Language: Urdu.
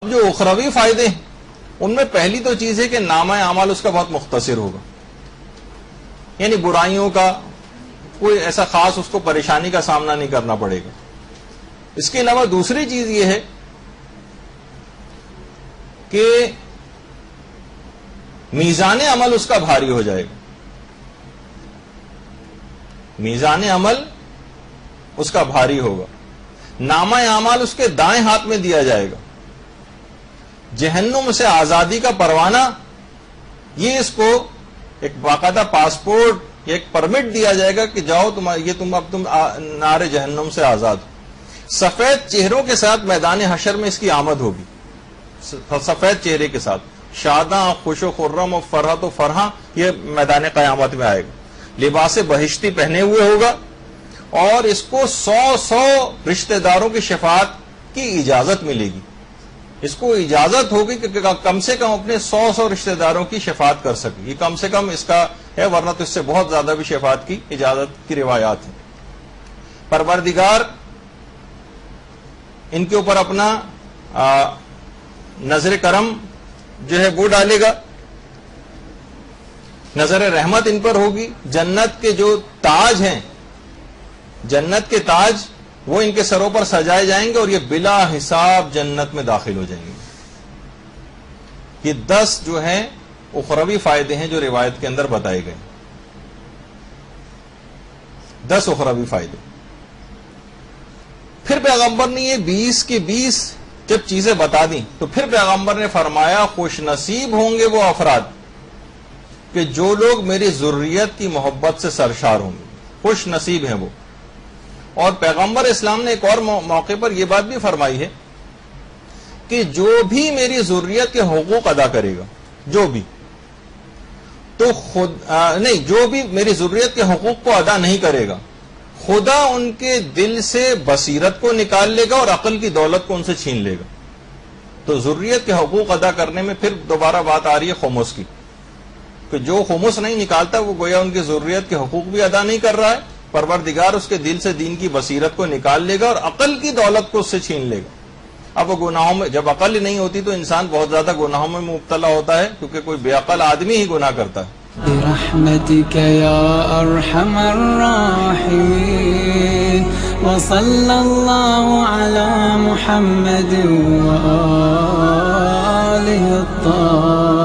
جو اخروی فائدے ہیں ان میں پہلی تو چیز ہے کہ نامہ اعمال اس کا بہت مختصر ہوگا، یعنی برائیوں کا کوئی ایسا خاص اس کو پریشانی کا سامنا نہیں کرنا پڑے گا۔ اس کے علاوہ دوسری چیز یہ ہے کہ میزان عمل اس کا بھاری ہو جائے گا، میزان عمل اس کا بھاری ہوگا، نامہ اعمال اس کے دائیں ہاتھ میں دیا جائے گا، جہنم سے آزادی کا پروانہ یہ اس کو ایک باقاعدہ پاسپورٹ یا ایک پرمٹ دیا جائے گا کہ جاؤ اب تم نار جہنم سے آزاد ہو۔ سفید چہروں کے ساتھ میدان حشر میں اس کی آمد ہوگی، سفید چہرے کے ساتھ، شاداں خوش و خرم و فرحت و فرحاں یہ میدان قیامت میں آئے گا، لباس بہشتی پہنے ہوئے ہوگا، اور اس کو 100 رشتہ داروں کی شفاعت کی اجازت ملے گی۔ اس کو اجازت ہوگی کہ کم سے کم اپنے 100 رشتہ داروں کی شفاعت کر سکے، یہ کم سے کم اس کا ہے، ورنہ تو اس سے بہت زیادہ بھی شفاعت کی اجازت کی روایات ہیں۔ پروردگار ان کے اوپر اپنا نظر کرم جو ہے وہ ڈالے گا، نظر رحمت ان پر ہوگی، جنت کے جو تاج ہیں، جنت کے تاج وہ ان کے سروں پر سجائے جائیں گے اور یہ بلا حساب جنت میں داخل ہو جائیں گے۔ یہ 10 جو ہیں اخروی فائدے ہیں جو روایت کے اندر بتائے گئے، 10 اخروی فائدے۔ پھر پیغمبر نے یہ 20 کی 20 جب چیزیں بتا دیں تو پھر پیغمبر نے فرمایا خوش نصیب ہوں گے وہ افراد کہ جو لوگ میری ذریت کی محبت سے سرشار ہوں گے، خوش نصیب ہیں وہ۔ اور پیغمبر اسلام نے ایک اور موقع پر یہ بات بھی فرمائی ہے کہ جو بھی میری ذریت کے حقوق ادا کرے گا، جو بھی میری ذریت کے حقوق کو ادا نہیں کرے گا، خدا ان کے دل سے بصیرت کو نکال لے گا اور عقل کی دولت کو ان سے چھین لے گا۔ تو ذریت کے حقوق ادا کرنے میں پھر دوبارہ بات آ رہی ہے خمس کی، کہ جو خمس نہیں نکالتا وہ گویا ان کی ذریت کے حقوق بھی ادا نہیں کر رہا ہے، پروردگار اس کے دل سے دین کی بصیرت کو نکال لے گا اور عقل کی دولت کو اس سے چھین لے گا۔ اب وہ گناہوں میں، جب عقل ہی نہیں ہوتی تو انسان بہت زیادہ گناہوں میں مبتلا ہوتا ہے، کیونکہ کوئی بے عقل آدمی ہی گناہ کرتا ہے۔ برحمتك يا أرحم الراحمين وصلى الله على محمد وآله الطاهرين